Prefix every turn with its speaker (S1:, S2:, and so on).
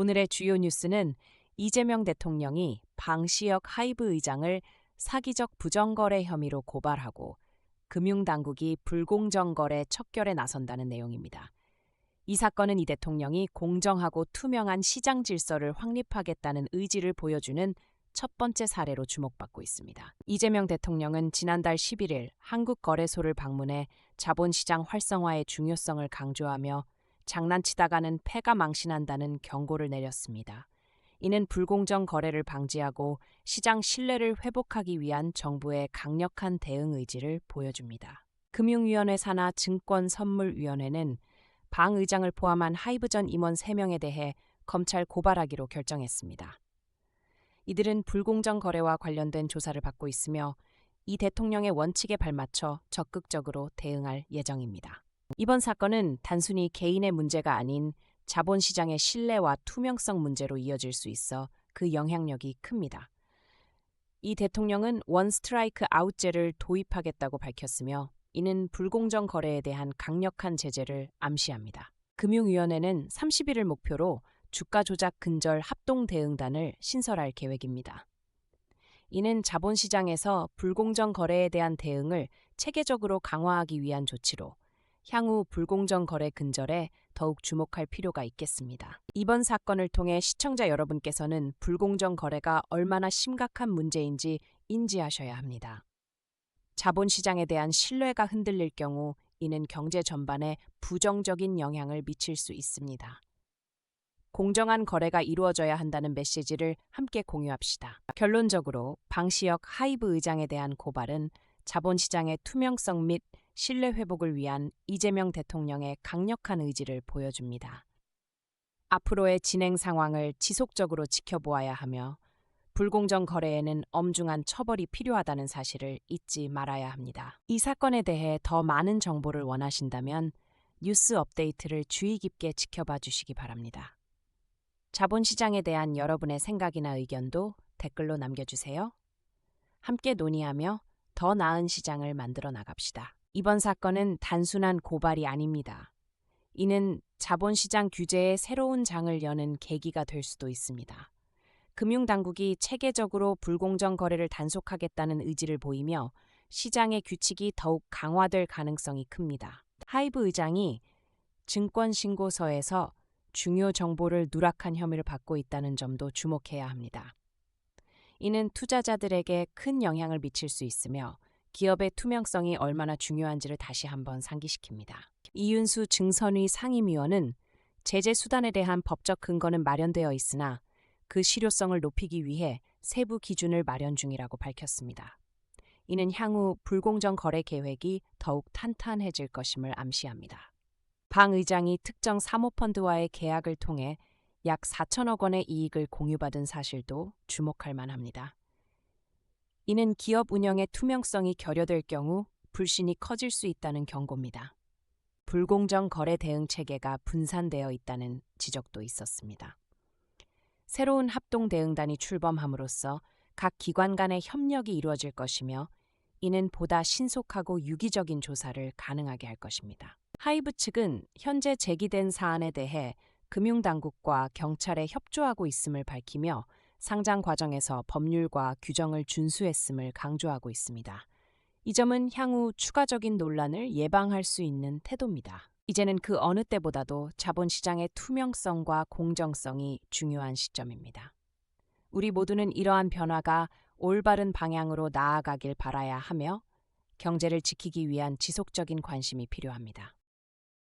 S1: 오늘의 주요 뉴스는 이재명 대통령이 방시혁 하이브 의장을 사기적 부정거래 혐의로 고발하고 금융당국이 불공정거래 척결에 나선다는 내용입니다. 이 사건은 이 대통령이 공정하고 투명한 시장 질서를 확립하겠다는 의지를 보여주는 첫 번째 사례로 주목받고 있습니다. 이재명 대통령은 지난달 11일 한국거래소를 방문해 자본시장 활성화의 중요성을 강조하며 장난치다가는 패가 망신한다는 경고를 내렸습니다. 이는 불공정 거래를 방지하고 시장 신뢰를 회복하기 위한 정부의 강력한 대응 의지를 보여줍니다. 금융위원회 산하 증권선물위원회는 방 의장을 포함한 하이브 전 임원 3명에 대해 검찰 고발하기로 결정했습니다. 이들은 불공정 거래와 관련된 조사를 받고 있으며 이 대통령의 원칙에 발맞춰 적극적으로 대응할 예정입니다. 이번 사건은 단순히 개인의 문제가 아닌 자본시장의 신뢰와 투명성 문제로 이어질 수 있어 그 영향력이 큽니다. 이 대통령은 원 스트라이크 아웃제를 도입하겠다고 밝혔으며 이는 불공정 거래에 대한 강력한 제재를 암시합니다. 금융위원회는 30일을 목표로 주가 조작 근절 합동 대응단을 신설할 계획입니다. 이는 자본시장에서 불공정 거래에 대한 대응을 체계적으로 강화하기 위한 조치로 향후 불공정 거래 근절에 더욱 주목할 필요가 있겠습니다. 이번 사건을 통해 시청자 여러분께서는 불공정 거래가 얼마나 심각한 문제인지 인지하셔야 합니다. 자본시장에 대한 신뢰가 흔들릴 경우 이는 경제 전반에 부정적인 영향을 미칠 수 있습니다. 공정한 거래가 이루어져야 한다는 메시지를 함께 공유합시다. 결론적으로 방시혁 하이브 의장에 대한 고발은 자본시장의 투명성 및 신뢰 회복을 위한 이재명 대통령의 강력한 의지를 보여줍니다. 앞으로의 진행 상황을 지속적으로 지켜보아야 하며 불공정 거래에는 엄중한 처벌이 필요하다는 사실을 잊지 말아야 합니다. 이 사건에 대해 더 많은 정보를 원하신다면 뉴스 업데이트를 주의 깊게 지켜봐 주시기 바랍니다. 자본시장에 대한 여러분의 생각이나 의견도 댓글로 남겨주세요. 함께 논의하며 더 나은 시장을 만들어 나갑시다. 이번 사건은 단순한 고발이 아닙니다. 이는 자본시장 규제의 새로운 장을 여는 계기가 될 수도 있습니다. 금융당국이 체계적으로 불공정 거래를 단속하겠다는 의지를 보이며 시장의 규칙이 더욱 강화될 가능성이 큽니다. 하이브 의장이 증권신고서에서 중요 정보를 누락한 혐의를 받고 있다는 점도 주목해야 합니다. 이는 투자자들에게 큰 영향을 미칠 수 있으며 기업의 투명성이 얼마나 중요한지를 다시 한번 상기시킵니다. 이윤수 증선위 상임위원은 제재 수단에 대한 법적 근거는 마련되어 있으나 그 실효성을 높이기 위해 세부 기준을 마련 중이라고 밝혔습니다. 이는 향후 불공정 거래 계획이 더욱 탄탄해질 것임을 암시합니다. 방 의장이 특정 사모펀드와의 계약을 통해 약 4천억 원의 이익을 공유받은 사실도 주목할 만합니다. 이는 기업 운영의 투명성이 결여될 경우 불신이 커질 수 있다는 경고입니다. 불공정 거래 대응 체계가 분산되어 있다는 지적도 있었습니다. 새로운 합동 대응단이 출범함으로써 각 기관 간의 협력이 이루어질 것이며 이는 보다 신속하고 유기적인 조사를 가능하게 할 것입니다. 하이브 측은 현재 제기된 사안에 대해 금융당국과 경찰에 협조하고 있음을 밝히며 상장 과정에서 법률과 규정을 준수했음을 강조하고 있습니다. 이 점은 향후 추가적인 논란을 예방할 수 있는 태도입니다. 이제는 그 어느 때보다도 자본시장의 투명성과 공정성이 중요한 시점입니다. 우리 모두는 이러한 변화가 올바른 방향으로 나아가길 바라야 하며 경제를 지키기 위한 지속적인 관심이 필요합니다.